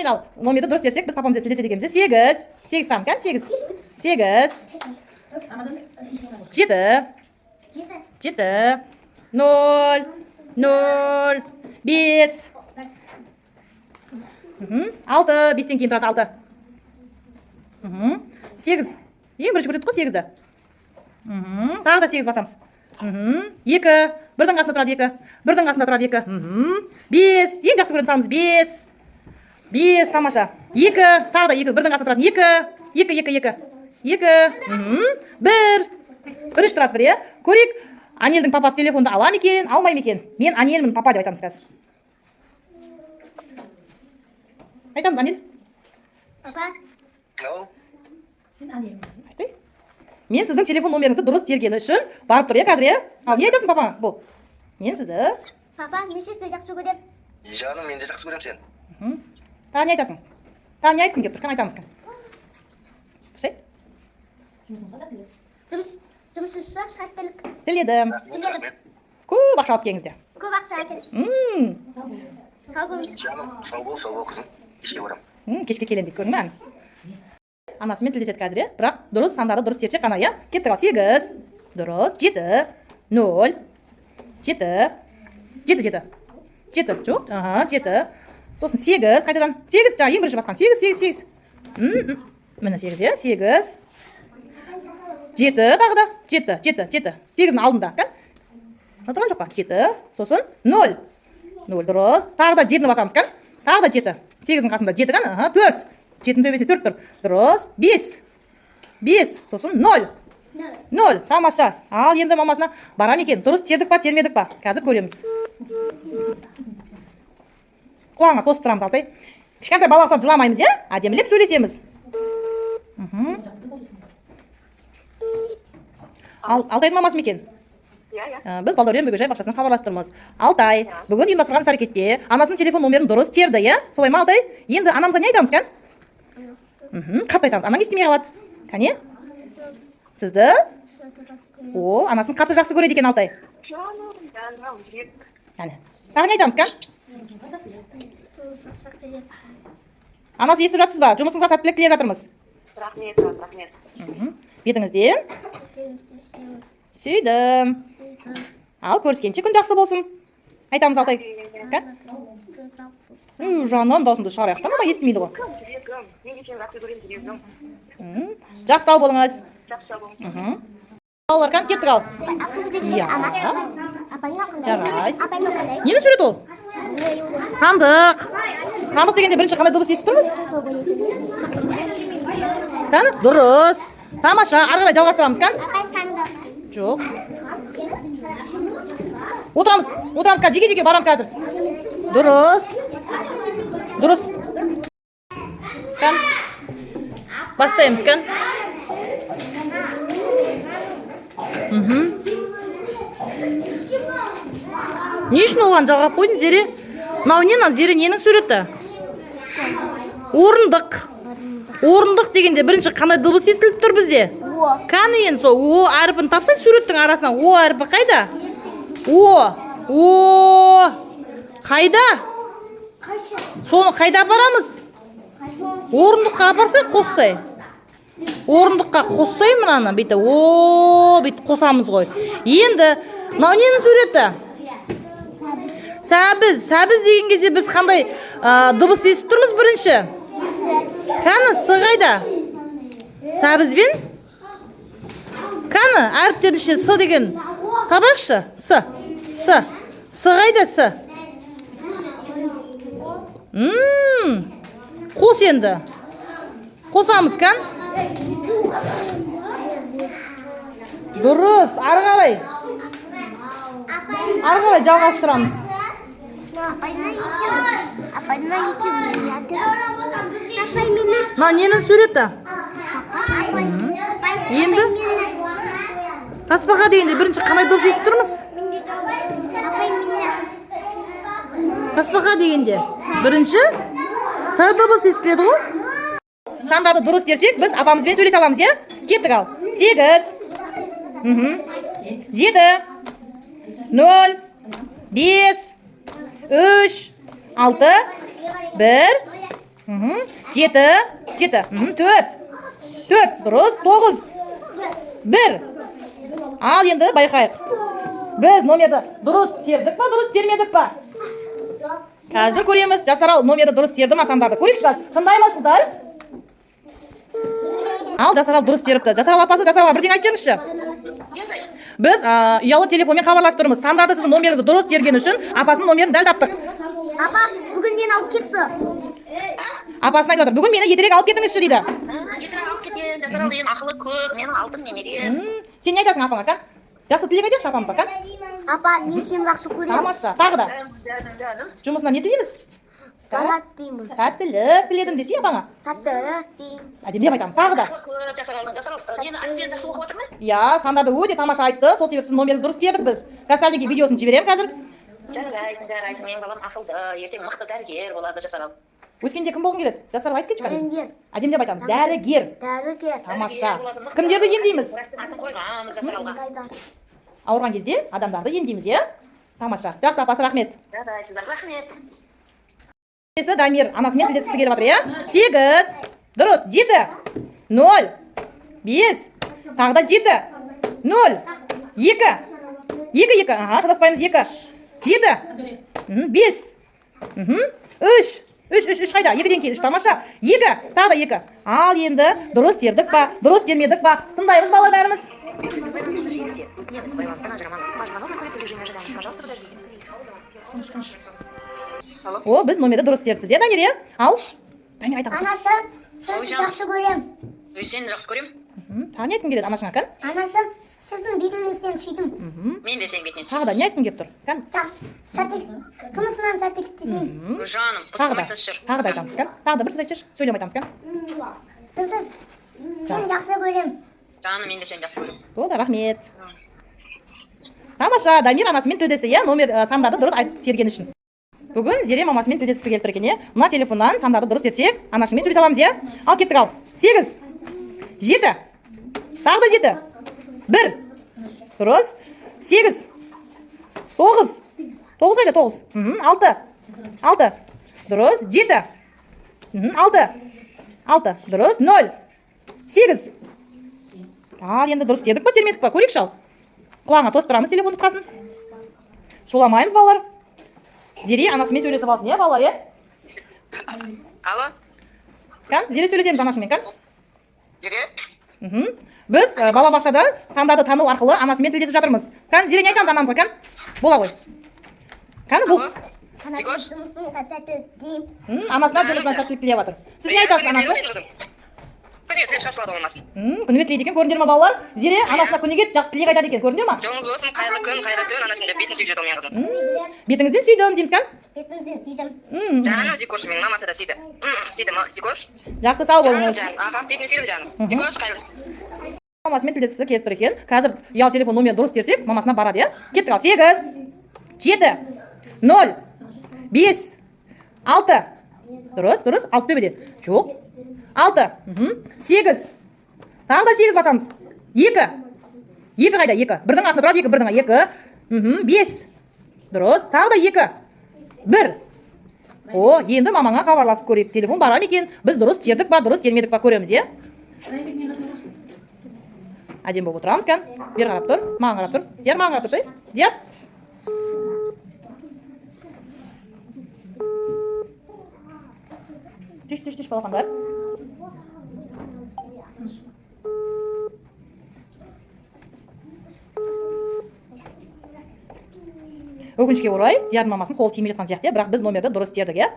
ал. Номерді дұрыс десек, біз папамызды тілдесе дегенімізде 8. 8 сан, кән? 8. 8. 7. 7. 0. 0. 5. 6. 5-тен кейін тұрады 6. 8. Ең бірінші көрсеттік қой 8-ді. Тағы да 8 басамыз. 2. Бірдің қасында тұрады 2. Бірдің қасында тұрады 2. 5. Ең жақсы көретін санымыз 5. 5, тамаша. 2. Тағы да 2. Бірдің қасында тұрады 2. 2, 2, 2. 2. 1. Бірінші тұрады 1, е? Көрейік, Анельдің папасы телефонды ала ма екен, алмай ма екен? Мен Анельмін, папа деп айтамыз қазір. Айтамыз, Анель. Папа. Мен Анельмін. Мен сіздің телефон номеріңізді дұрыс тергені үшін барып тұр, қазір, е? Ал, не айтасың, папа? Бұл. Мен сізді. Папа, мен сізді жақсы көрем. Жаным, мен де жақсы көрем сен. Тағы не айтасың? Тағы не айтқың келіп тұр? Кім айтамыз кім? Құсай? Жұмысыңызға сәттілік. Тіледім. Көп ақша алып келіңіздер. Көп ақша әкелесіз. Сау болыңыз. Жаным, сау бол қызым. Кешке барам. Кешке келем дейді, көрдің бе? Анасымен тілдеседі қазір, е? Бірақ дұрыс сандарды дұрыс терсек қана, е? Кеттік ал, 8. Дұрыс, 7. 0. 7. 7, 7. 7, жоқ? 7. Сосын 8, қайтадан. 8, жаңа ең бірінші басқан. 8, 8, 8. Міне 8, е? 8. 7, тағы да. 7, 7, 7. 8-дің алдында, кән? Отырған жоқ па? 7. Сосын 0. 0, дұрыс. Тағы да 7-ні басамыз, кән? Тағы да 7. 8-дің қасында 7, кән? 4. 7-дің төбесінде 4 тұр. Дұрыс. 5. 5. Сосын 0. 0. Тамаша. Ал енді мамасына барам екен. Дұрыс тердік па, термедік па? Қазір көреміз. Құлағыңа тосып тұрамыз, Алтай. Кішкентай бала ұқсап жыламаймыз, е? Әдемілеп сөйлесеміз. Алтайдың мамасы ма екен? Біз Балдәурен бөбекжай бақшасынан хабарласып тұрмыз. Алтай, бүгін ұйымдастырған іс-әрекетте анасының телефон номерін дұрыс терді, е? Солай ма, Алтай? Енді анамызға не айтамыз, кән? Қатты айтамыз. Анаң естімей қалады. Кәне? Сізді? О, анасын қатты жақсы көреді екен, Алтай. Кәне. Тағы не айтамыз, кән? Анасы естіп жатсыз ба? Жұмысыңызға сәттілік тілеп жатырмыз. Рахмет. Бетіңізден. Сүйдім. Ал, көріскенше күн жақсы болсын. Айтамыз, Алтай. Жаным, даусыңды шығарайық та, мама естімейді ғой. Жақсы сау болыңыз. Балалар, кән, кеттік ал. Жарайсыз. Нені сурет ол? Сандық. Сандық дегенде бірінші қандай дыбыс естіп тұрмыз? Кән, дұрыс. Тамаша, ары қарай жалғастырамыз, кән? Жоқ. Отырамыз, кән, жеке барам қазір. Дұрыс. Дұрыс. Кән. Бастаймыз, кән. Не үшін оған жалғап қойдың, Зере? Мынау не, Зере, ненің суреті? Орындық. Орындық дегенде бірінші қандай дыбыс естіліп тұр бізде? О. Кәні енді сол О әріпін тапсай суреттің арасынан. О әріпі қайда? О. Қайда? Соны қайда апарамыз? Орындыққа апарсай, қоссай. Орындыққа қоссай мұнаны. Бейті, о, бейті қосамыз ғой. Енді, мынау ненің суреті? Сәбіз. Сәбіз деген кезде біз қандай дыбыс естіп тұрмыз бірінші? Кәні, сы қайда? Сәбізбен? Кәні, әріптердің ішіне сы деген табайықшы? Сы. Сы қайда, сы? Қос енді. Қосамыз, кән? Дұрыс, ары қарай. Ары қарай жалғастырамыз. Мына ненің суреті? Енді? Тасбақа дегенде бірінші қандай дыбыс естіп тұрмыз? Тасбақа дегенде бірінші Т дыбыс естіледі ғой? Сандарды дұрыс дерсек, біз апамызбен сөйлесе аламыз, е? Кеттік ал. 8. 7. 0. 5. 3. 6. 1. 7. 7. 4. 4. Dұрыс. 9. 1. Ал енді байқайық. Біз номерді дұрыс тердік па, дұрыс термедік па? Қазір көреміз. Жасарал номерді дұрыс терді ма сандарды? Көрейікші қазір. Тыңдаймыз қыздар. Ал Жасарал дұрыс теріпті. Жасарал апасы, Жасаралға бірден айтыңызшы. Біз ұялы телефонмен хабарласып тұрмыз. Сандарды сіздің номеріңізді дұрыс терген үшін апасының номерін дәл таптық. Апа, бүгін мен алып кетсі. Апасын айтып отыр. Бүгін мені ертерек алып кетіңізші дейді. Ертерек алып кеткен, Жасарал деген ақылы көп, менің алтын немере. Сен не айтасың апаңа, кән? Жақсы тілек айтайықшы апамызға, кән? Апа, мен сені жақсы көремін. Тамаша, тағы да. Жұмысына не тілейміз? Сәт дейміз. Сәттілік тіледім десе апаңа. Сәттілік деймін. Әдемілеп айтамыз, тағы да. Жасарал, нені айтпен жақсы оқып отыр ма? Я, сандарды өте тамаша айтты. Сол себепті сіздің номеріңізді дұрыс тердік біз. Қазір видеосын жіберемін қазір. Жарайды, менің балам ақылды, ертең мықты дәрігер болады Жасарал. Өскенде кім болғың келеді? Жасарып айтып кетші қазір. Дәрігер. Әдемілеп айтамыз. Дәрігер. Дәрігер. Тамаша. Кімдерді емдейміз? Атын қойғанбыз Жасаралға. Ауырған кезде адамдарды емдейміз, иә? Тамаша. Жақсы апасы, рахмет. Жарайсыздар, рахмет. Дамир анасымен тілдескісі келіп жатыр, иә? 8. Дұрыс. 7. 0. 5. Тағы да 7. 0. 2. 2. 2. Аха, шатаспаймыз. 2. 7. 5. 3. 3 қайда? 2-ден кейін 3. Тамаша. 2. Тағы да 2. Ал енді дұрыс тердік па, дұрыс термедік па? Тыңдаймыз балалар бәріміз. О, біз номерді дұрыс тердіппіз, е, Дамир, е? Ал. Дамир айтады. Анасы, сізді жақсы көремін. Сені жақсы көремін. Тағы не айтқың келеді анашыңа, кән? Анасы, сіздің бетіңізден сүйдім. Мен де сенің бетінен Тағы да не айтқың келіп тұр? Кән? Жұмысынан сәттілік тілеймін. жаным, Тағы пысқым да. айтасыз жүр. Тағы да айтамыз, кән? Тағы да бір сөз айтшы. Сөйлем айтамыз, кән? Бізді сені жақсы көремін. Жаным, мен де сені жақсы көремін. О, да, рахмет. Тамаша, Дамир анасымен тілдесті, е? Номер сандарды дұрыс айтып терген үшін. Бүгін Зере мамасымен тілдескісі келіп тұр екен, е? Мына телефоннан сандарды дұрыс терсек, анашымен сөйлесе аламыз, е? Ал кеттік ал. 8. 7. Тағы да 7. 1. Дұрыс. 8. 9. 9 қайда 9? 6. 6. Дұрыс. 7. 6. 6. Дұрыс. 0. 8. Ал енді дұрыс тердік па, термедік па? Көрейікші ал. Құлағына тосып тұрамыз телефон тұтқасын. Шуламаймыз балалар. Зере анасымен сөйлесіп алсын, е балалар, е? Алло, Кән? Зере сөйлесеміз анашымен, кән? Зере? Біз балабақшада сандарды тану арқылы анасымен тілдесіп жатырмыз. Кән, Зере не айтамыз анамызға, кән? Бола ғой. Кән, бұл? Анасы, жұмысына сәттілік деймін. Анасына жұмысына сәттілік тілеп жатыр. Сіз не айтасыз анасы? Күніге шашылады болмасын. Күніге тілейді екен, көріндер ма балалар? Зере анасына күніге жақсы тілек айтады екен, көріндер ма? Жолыңыз болсын, қайырлы күн, қайырлы түн, анашым деп бетін сүйіп жатыр менің қызым. Бетіңізден сүйдім дейміз, кән? Бетіңізден сүйдім. Жаным, Зикош, менің мамасы да сүйді. Сүйді ма, Зикош? Жақсы сау болыңыз. Жаным, аға, бетіне сүйдім жаным. Зикош, қайырлы. Мамасымен тілдескісі келіп тұр екен. Қазір ұялы телефон номерін дұрыс терсек, мамасына барады, е? Кеттік ал. 8. 7. 0. 5. 6. Дұрыс, дұрыс. 6 төбеде. Жоқ. 6. 8. Тағы да 8 басамыз. 2. 2 қайда? 2. Бірдің астында тұрады 2, бірдің 2. 5. Дұрыс. Тағы да 2. 1. О, енді мамаңа хабарласып көрейік. Телефон бара ма екен? Біз дұрыс тердік па, дұрыс термедік па көреміз, е? Әдем болып отырамыз, кән? Бер қарап тұр, маған қарап тұр. Дер, маған қарап тұрсай. Дер. Түш, балақандар. Өкінішке орай, Диярдың мамасының қолы тимей жатқан сияқты, бірақ біз номерді дұрыс тердік, е?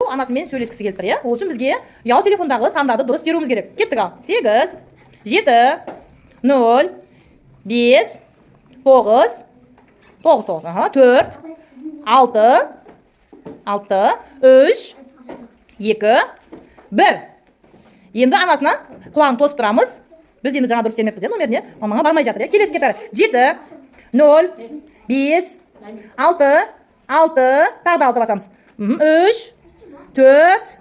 Анасымен сөйлескісі келіп тұр, е? Ол үшін бізге ұялы телефондағы сандарды дұрыс теруіміз керек. Кеттік ал. 8, 7, 0, 5, 9, 9, 4, 6, 6, 3, 2, 1. Енді анасына құлағын тосып тұрамыз. Біз енді жаңа дұрыс термеппіз, номеріне. Мамаңа бармай жатыр, келесі кетар. 7, 0, 5, 6, 6, тағы да 6 басамыз. 3, 4,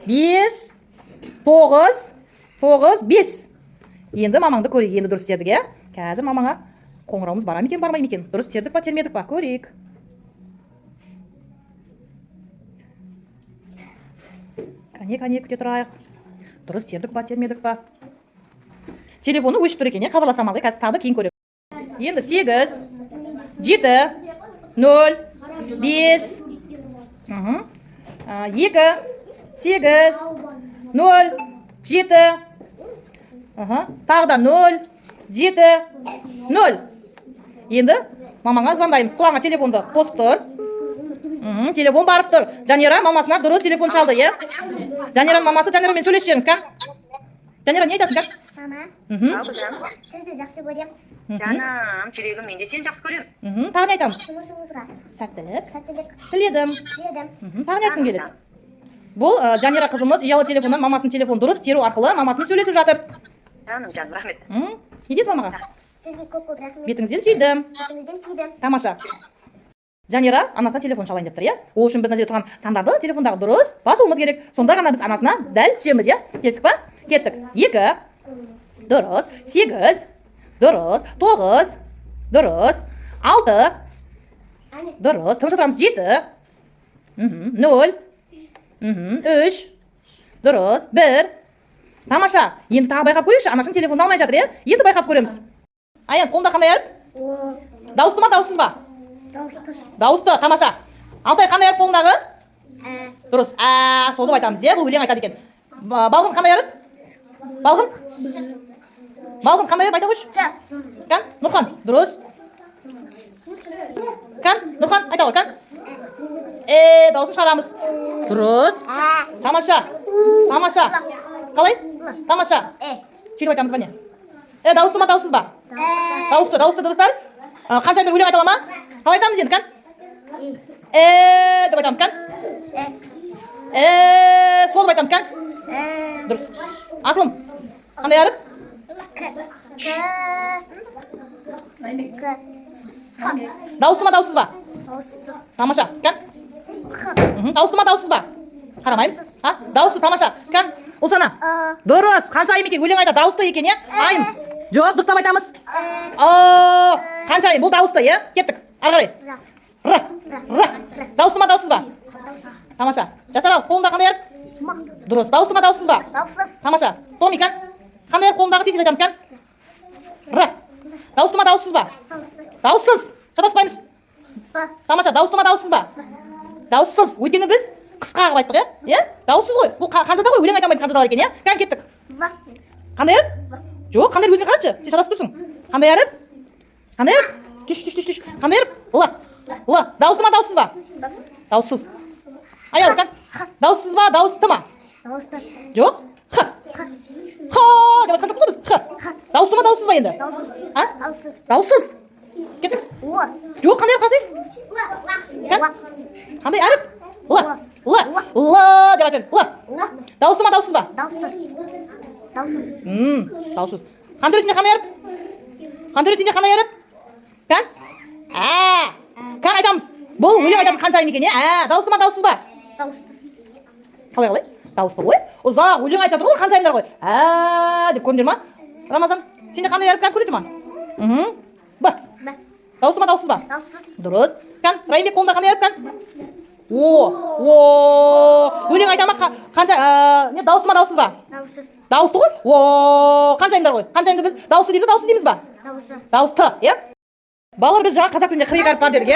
5, 9, 9, 5. Енді мамаңды көрейік, енді дұрыс тердік, е? Қазір мамаңа қоңырауымыз бара ма екен, бармай ма екен? Дұрыс тердік па, термедік па? Көрейік. Кәне, күте тұрайық. Дұрыс тердік па, термедік па? Телефоны өшіп тұр екен, хабарласам алғай, қазір тағы кейін көрем. Енді 8, 7, 0, 5, 2, 8, 0, 7, тағы да 0, 7, 0. Енді мамаңа звондаймыз. Құлағына телефонды қосып тұр. Телефон барып тұр. Жанера мамасына дұрыс телефон шалды, е? Жанераның мамасы, Жанерамен сөйлесшеріңіз, ка? Жанера, не айтасың, ка? Мама, Ал қызым. сізді жақсы көрем. Жаным, жүрегім, мен де сені жақсы көрем. Тағы не айтамыз? Жұмысыңызға Сәттілік. сәттілік Тіледім. тіледім. Тағы не айтқым келеді? Бұл Жанера қызымыз ұялы телефоннан мамасының телефон дұрыс теру арқылы мамасымен сөйлесіп жатыр. Жаным, жаным, рахмет. Не дейсіз мамаға? Сізге көп рахмет. Бетіңізден сүйдім. Бетіңізден сүйдім. Тамаша. Жанера анасына телефон шалайын деп тұр, иә? Ол үшін біз мына жерде тұрған сандарды телефондағы дұрыс басуымыз керек. Сонда ғана біз анасына дәл түсеміз, иә? Келістік па? Кеттік. 2, дұрыс, 8, дұрыс, 9, дұрыс, 6, дұрыс, тыңшы тұрамыз, 7, 0, 3, дұрыс, 1. Тамаша. Енді тағы байқап көрейікші, анашың телефонды алмай жатыр, иә? Енді байқап көреміз. Аян, қолында қандай әріп? Дауысты ма, дауыссыз ба? Дауысты, тамаша. Алтай, қандай әріп қолындағы? Дұрыс. Созып айтамыз, е, бұл өлең айтады екен. Балғын қандай әріп? Балғын? Балғын қандай әріп айта қойшы? Кән, Нұрхан, дұрыс. Кән, Нұрхан, айта қой, кән. Дауысын шығарамыз. Дұрыс. Тамаша. Тамаша. Қалай? Тамаша. Сөйтіп айтамыз ба не? Дауысты ма, дауыссыз ба? Дауысты, дауысты дыбыстар. Қаншайым бір өлең айтала ма? Қалай айтамыз енді, кән? Деп айтамыз, кән? Созып айтамыз, кән? Дұрыс. Асылым, қандай әріп? Дауысты ма, дауыссыз ба? Тамаша, кән? Дауысты ма, дауыссыз ба? Қарамаймыз. Дауыссыз, тамаша, кән? Ұлсана. Дұрыс. Қаншайым екен өлең айтады, дауысты екен, е? Айым. Жоқ, дұрыстап айтамыз. Қаншайым, бұл дауысты, е? Кеттік. Ары қарай. Дауысты ма, дауыссыз ба? Тамаша. Жасарал, қолында қандай әріп? Дұрыс. Дауысты ма, дауыссыз ба? Тамаша. Томи, кән? Қандай әріп қолындағы тез айтамыз, кән? Дауысты ма, дауыссыз ба? Дауыссыз. Шатаспаймыз. Тамаша. Дауысты ма, дауыссыз ба? Дауыссыз. Өйткені біз қысқа қылып айттық, е? Дауыссыз ғой. Бұл қанжада ғой, өлең айтамайды қанжадалар екен, е? Кән, кеттік. Қандай әріп? Жоқ, қандай өзіне қаратшы, сен шатасып тұрсың. Қандай әріп? Қандай әріп? Түш. Қандай әріп? Ла. Дауысты ма, дауыссыз ба? Дауыссыз. Аял, кән? Дауыссыз ба, дауысты ма? Жоқ? Ха деп айтқан жоқпыз біз? Дауысты ма, дауыссыз ба енді? Дауыссыз. Кеттік. Жоқ, қандай әріп қасы? Қандай әріп? Ла деп айтамыз. Ла. Дауысты ма, дауыссыз ба? Дауыссыз. Қан төресінде қандай әріп? Қан төресінде қандай әріп? Кән? Кән айтамыз. Бұл өлең айтатын қаншайым екен, е? Дауысты ма, дауыссыз ба? Қалай? Дауысты ғой. Ұзақ өлең айтады ғой, қаншайымдар ғой. Деп көріңдер ма? Рамазан, сенде қандай әріп, кән көреді ма? Б. Дауысты ма, дауыссыз ба? Дұрыс. Кән, Райымбек қолында қандай әріп, кән? Өлең айта ма, қанша, дауысты ма, дауыссыз ба? Дауысты ғой? Қаншайымдар ғой. Қаншайымды біз дауысты дейміз ба? Дауысты, е? Балалар, біз жаңа қазақ тілінде 42 әріп бар дедік, е?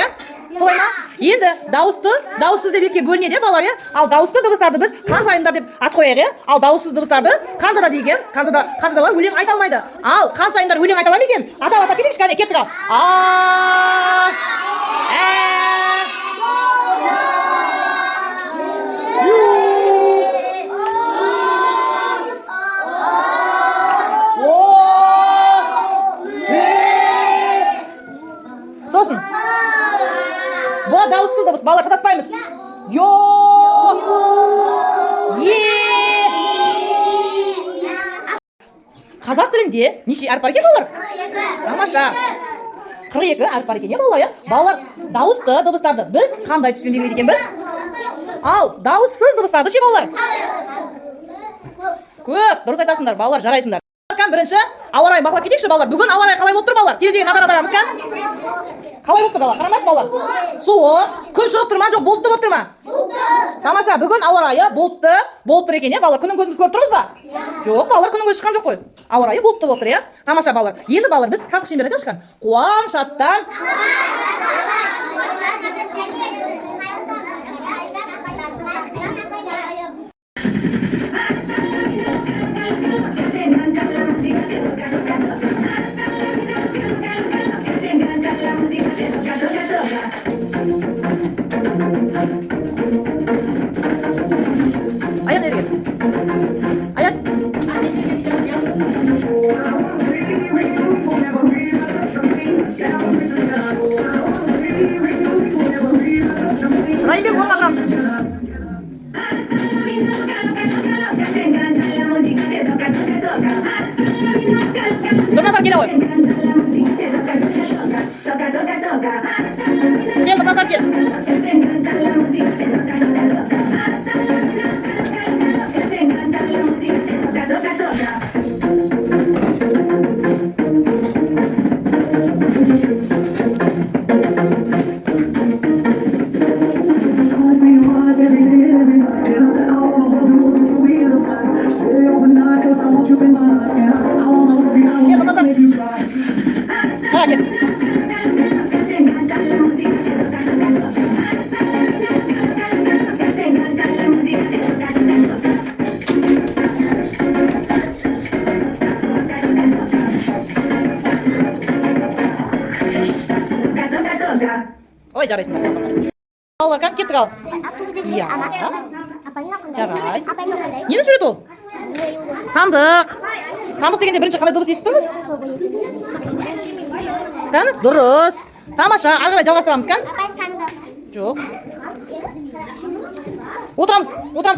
Солай ма? Енді дауысты, дауыссыз деп екіге бөлінеді, балалар, е? Ал дауысты дыбыстарды біз қаншайымдар деп ат қояйық, е? Ал дауыссыз дыбыстарды қанжада дейік, е? Қанжадалар өлең айта алмайды. Ал қаншайымдар өлең айта алады екен? Атап кетейікші, кәне, кеттік ал. Сосын. Бұл дауыссыз дыбыс, балалар шатаспаймыз. Қазақ тілінде неше әріп бар екен, балалар? Тамаша. 42 әріп бар екен, е, балалар, е? Балалар, дауысты дыбыстарды біз қандай түспен белгілейді екенбіз? Ал дауыссыз дыбыстарды ше, балалар? Көп, дұрыс айтасыңдар, балалар, жарайсыңдар. кән бірінші ауа райын бақылап кетейікші балалар. Бүгін ауа райы қалай болып тұр балалар? Терезеге назар аударамыз кән. Қалай болып тұр балалар? Қараңдаршы балалар. Суық, күн шығып тұр ма, жоқ бұлтты болып тұр ма? Тамаша, бүгін ауа райы бұлтты болып тұр екен, балалар. Күннің көзіміз көріп тұрмыз ба? Жоқ, балалар, күннің көзі шыққан жоқ қой. Ауа райы бұлтты болып тұр, Тамаша балалар. Енді балалар, біз шаттық шеңберін айтайықшы. Қуан шаттан. Ayak nereye? Ayak. Raih gua makan. Donatar gel oy. Gel donatar gel. Ой, жарайсың. Балалар, kan кетті қал. Иә. Жарайсың. Нені сурет ол? Сандық. Сандық дегенде бірінші қандай дыбыс естіп тұрмыз? Кәні? Дұрыс. Тамаша, ары қарай жалғастырамыз, кән? Жоқ. Отырамыз,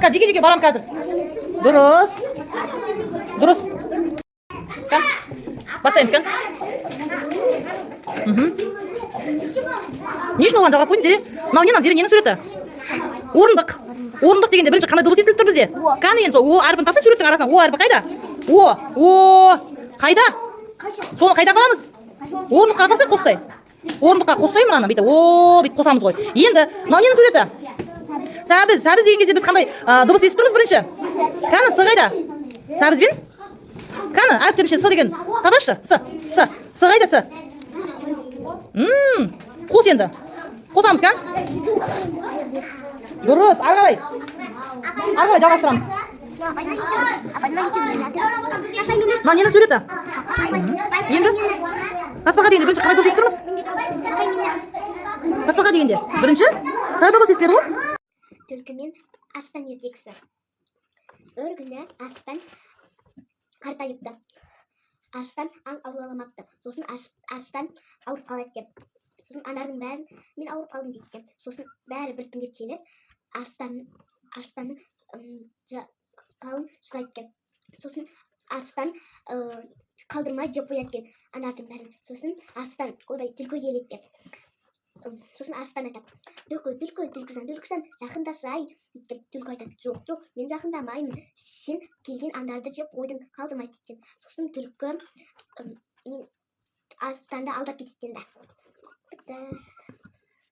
кән, жеке-жеке барам қазір. Дұрыс. Дұрыс. Кән? Бастаймыз, кән? Не үшін оған жалғап қойдың, Зере? Мынау ненің суреті? Орындық. Орындық дегенде бірінші қандай дыбыс естіліп тұр бізде? Кән деген сол, о әрпін тапсай суреттің арасынан. О әрпі қайда? Қайда? Соны қайда қаламыз? Орындыққа апарсай қоссай. Орындыққа қоссай мынаны, бейті. Бейті қосамыз ғой. Енді, мынау ненің суреті? Сәбіз деген кезде біз қандай дыбыс естіп тұрмыз бірінші? Кәні, с қайда? Сәбізбен? Кәні, әріптерінше с деген. Табашы, с қайда с? Қос енді. Қосамыз, кән? Дұрыс, ары қарай жалғастырамыз. Мына ненің суреті? Енді? Тасбақа дегенде бірінші қандай дыбыс естіп тұрмыз? Тасбақа дегенде бірінші қандай дыбыс естіледі ғой? Түлкі мен арыстан ертегісі. Бір күні арыстан қартайыпты. Арыстан аң ауламапты. Сосын арыстан ауырып қалады екен. Сосын анардың бәрі мен ауырып қалдым дейді екен. Сосын бәрі біртіндеп келіп арыстанның қауын ұстайды екен. Сосын арыстан қалдырмай жеп қояды екен анардың бәрін. Сосын арыстан ойбай түлкі келеді екен. Сосын арыстан айтады: түлкісан жақындасай екен. Түлкі айтады: жоқ, мен жақындамаймын, сен келген аңдарды жеп қойдың, қалдырмай екен. Сосын түлкі мен арыстанды алдап кетеді екен.